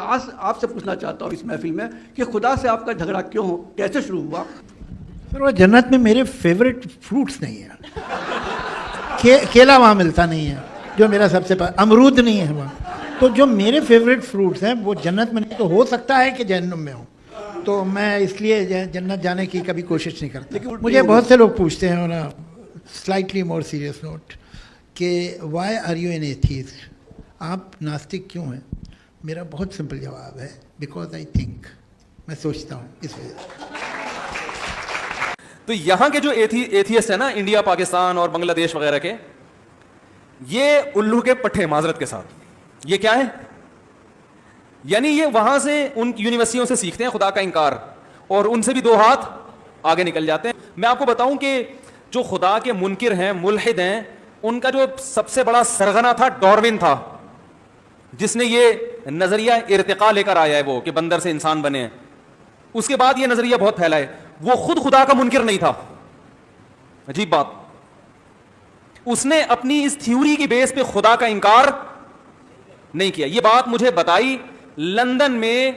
آپ سے پوچھنا چاہتا ہوں اس محفل میں کہ خدا سے آپ کا جھگڑا کیوں ہو, کیسے شروع ہوا؟ سر وہ جنت میں میرے فیوریٹ فروٹس نہیں ہیں. کیلا وہاں ملتا نہیں ہے جو میرا سب سے امرود نہیں ہے وہاں. تو جو میرے فیوریٹ فروٹس ہیں وہ جنت میں نہیں, تو ہو سکتا ہے کہ جہنم میں ہوں. تو میں اس لیے جنت جانے کی کبھی کوشش نہیں کرتا. مجھے بہت سے لوگ پوچھتے ہیں اور سلائٹلی مور سیریس نوٹ کہ why are you an atheist, آپ ناستک کیوں ہیں؟ میرا بہت سمپل جواب ہے, بیکاز آئی تھنک, میں سوچتا ہوں اس وجہ سے. تو یہاں کے جو ایتھیسٹ ہیں نا, انڈیا, پاکستان اور بنگلہ دیش وغیرہ کے, یہ الو کے پٹھے معذرت کے ساتھ, یہ کیا ہے؟ یعنی یہ وہاں سے ان یونیورسٹیوں سے سیکھتے ہیں خدا کا انکار, اور ان سے بھی 2 ہاتھ آگے نکل جاتے ہیں. میں آپ کو بتاؤں کہ جو خدا کے منکر ہیں, ملحد ہیں, ان کا جو سب سے بڑا سرغنہ تھا ڈاروین تھا, جس نے یہ نظریہ ارتقاء لے کر آیا ہے, وہ کہ بندر سے انسان بنے ہیں. اس کے بعد یہ نظریہ بہت پھیلا ہے. وہ خود خدا کا منکر نہیں تھا. عجیب بات, اس نے اپنی اس تھیوری کی بیس پہ خدا کا انکار نہیں کیا. یہ بات مجھے بتائی لندن میں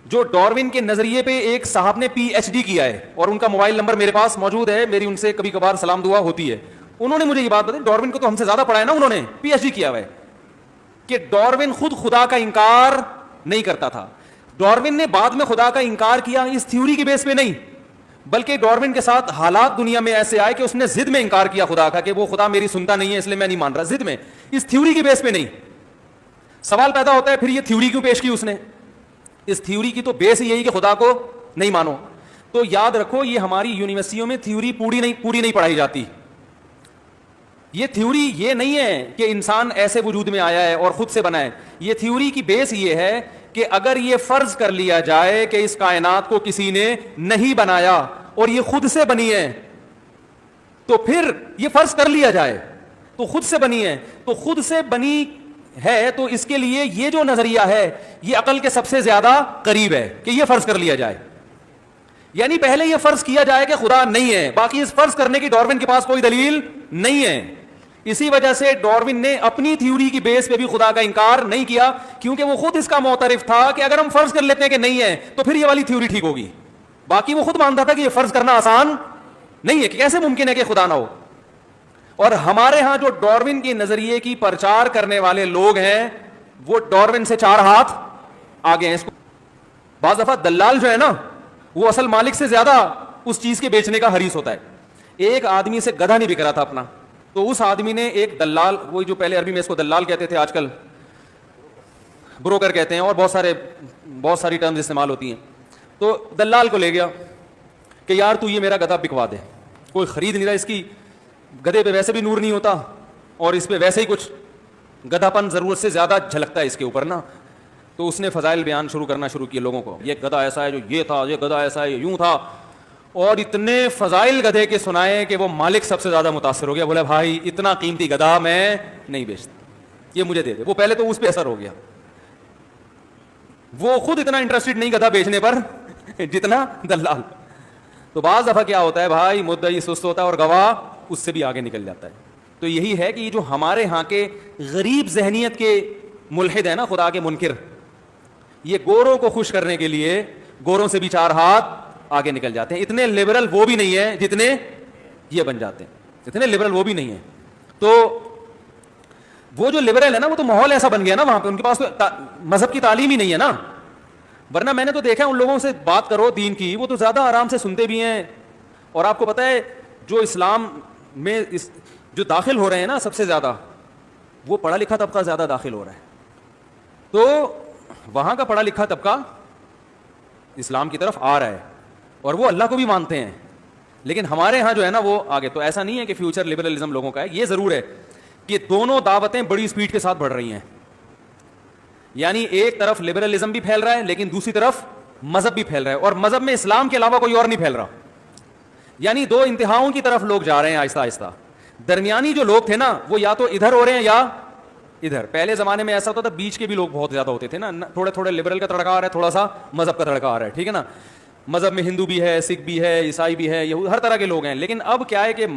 جو ڈاروین کے نظریے پہ ایک صاحب نے پی ایچ ڈی کیا ہے, اور ان کا موبائل نمبر میرے پاس موجود ہے, میری ان سے کبھی کبھار سلام دعا ہوتی ہے. انہوں نے مجھے یہ بات بتائی, ڈاروین کو تو ہم سے زیادہ پڑھا ہے نا, انہوں نے پی ایچ ڈی کیا ہوا ہے, کہ ڈاروین خود خدا کا انکار نہیں کرتا تھا. ڈاروین نے بعد میں خدا کا انکار کیا اس تھیوری کی بیس پہ نہیں, بلکہ ڈاروین کے ساتھ حالات دنیا میں ایسے آئے کہ اس نے ضد میں انکار کیا خدا کا, کہ وہ خدا میری سنتا نہیں ہے اس لیے میں نہیں مان رہا, ضد میں, اس تھیوری کی بیس پہ نہیں. سوال پیدا ہوتا ہے پھر یہ تھیوری کیوں پیش کی اس نے؟ اس تھیوری کی تو بیس یہی کہ خدا کو نہیں مانو. تو یاد رکھو, یہ ہماری یونیورسٹیوں میں تھیوری پوری نہیں پڑھائی جاتی. یہ تھیوری یہ نہیں ہے کہ انسان ایسے وجود میں آیا ہے اور خود سے بنا ہے. یہ تھیوری کی بیس یہ ہے کہ اگر یہ فرض کر لیا جائے کہ اس کائنات کو کسی نے نہیں بنایا اور یہ خود سے بنی ہے, تو پھر یہ فرض کر لیا جائے تو خود سے بنی ہے, تو خود سے بنی ہے, تو اس کے لیے یہ جو نظریہ ہے یہ عقل کے سب سے زیادہ قریب ہے کہ یہ فرض کر لیا جائے. یعنی پہلے یہ فرض کیا جائے کہ خدا نہیں ہے, باقی اس فرض کرنے کی ڈاروین کے پاس کوئی دلیل نہیں ہے. اسی وجہ سے ڈاروین نے اپنی تھیوری کی بیس پہ بھی خدا کا انکار نہیں کیا, کیونکہ وہ خود اس کا معترف تھا کہ اگر ہم فرض کر لیتے ہیں کہ نہیں ہے تو پھر یہ والی تھیوری ٹھیک ہوگی. باقی وہ خود مانتا تھا کہ یہ فرض کرنا آسان نہیں ہے, کہ کیسے ممکن ہے کہ خدا نہ ہو. اور ہمارے ہاں جو ڈاروین کے نظریے کی پرچار کرنے والے لوگ ہیں وہ ڈاروین سے 4 ہاتھ آگے ہیں. اس کو بعض دفعہ دلال جو ہے نا, وہ اصل مالک سے زیادہ اس چیز کے بیچنے کا حریص ہوتا ہے. ایک آدمی سے گدھا نہیں بک رہا تھا اپنا, تو اس آدمی نے ایک دلال, وہی جو پہلے عربی میں اس کو دلال کہتے تھے, آج کل بروکر کہتے ہیں, اور بہت ساری ٹرمز استعمال ہوتی ہیں. تو دلال کو لے گیا کہ یار تو یہ میرا گدھا بکوا دے. کوئی خرید نہیں رہا, اس کی گدھے پہ ویسے بھی نور نہیں ہوتا, اور اس پہ ویسے ہی کچھ گدھا پن ضرورت سے زیادہ جھلکتا ہے اس کے اوپر نا. تو اس نے فضائل بیان کرنا شروع کیے لوگوں کو, یہ گدھا ایسا ہے جو یہ تھا, یہ گدھا ایسا ہے یوں تھا, اور اتنے فضائل گدھے کے سنائے کہ وہ مالک سب سے زیادہ متاثر ہو گیا. بولے بھائی اتنا قیمتی گدھا میں نہیں بیچتا, یہ مجھے دے دے. وہ پہلے تو اس پہ اثر ہو گیا, وہ خود اتنا انٹرسٹڈ نہیں گدھا بیچنے پر جتنا دلال. تو بعض دفعہ کیا ہوتا ہے بھائی, مدعی سست ہوتا ہے اور گواہ اس سے بھی آگے نکل جاتا ہے. تو یہی ہے کہ یہ جو ہمارے ہاں کے غریب ذہنیت کے ملحد ہیں نا, خدا کے منکر, یہ گوروں کو خوش کرنے کے لیے گوروں سے بھی 4 ہاتھ آگے نکل جاتے ہیں. اتنے لبرل وہ بھی نہیں ہے جتنے یہ بن جاتے ہیں, اتنے لبرل وہ بھی نہیں ہے. تو وہ جو لبرل ہے نا, وہ تو ماحول ایسا بن گیا نا وہاں پہ, ان کے پاس تو مذہب کی تعلیم ہی نہیں ہے نا. ورنہ میں نے تو دیکھا ان لوگوں سے بات کرو دین کی, وہ تو زیادہ آرام سے سنتے بھی ہیں. اور آپ کو پتہ ہے جو اسلام میں جو داخل ہو رہے ہیں نا سب سے زیادہ, وہ پڑھا لکھا طبقہ زیادہ داخل ہو رہا ہے. تو وہاں کا پڑھا لکھا طبقہ اسلام کی طرف آ رہا ہے, اور وہ اللہ کو بھی مانتے ہیں. لیکن ہمارے ہاں جو ہے نا وہ آگے. تو ایسا نہیں ہے کہ فیوچر لبرلزم لوگوں کا ہے, یہ ضرور ہے کہ دونوں دعوتیں بڑی سپیڈ کے ساتھ بڑھ رہی ہیں. یعنی ایک طرف لبرلزم بھی پھیل رہا ہے, لیکن دوسری طرف مذہب بھی پھیل رہا ہے, اور مذہب میں اسلام کے علاوہ کوئی اور نہیں پھیل رہا. یعنی 2 انتہاؤں کی طرف لوگ جا رہے ہیں آہستہ آہستہ. درمیانی جو لوگ تھے نا وہ یا تو ادھر ہو رہے ہیں یا ادھر. پہلے زمانے میں ایسا ہوتا تھا, بیچ کے بھی لوگ بہت زیادہ ہوتے تھے نا, تھوڑے تھوڑے لبرل کا تڑکا آ رہا ہے, تھوڑا سا مذہب کا تڑکا آ رہا ہے, ٹھیک ہے نا. مذہب میں ہندو بھی ہے, سکھ بھی ہے, عیسائی بھی ہے, ہر طرح کے لوگ ہیں. لیکن اب کیا ہے کہ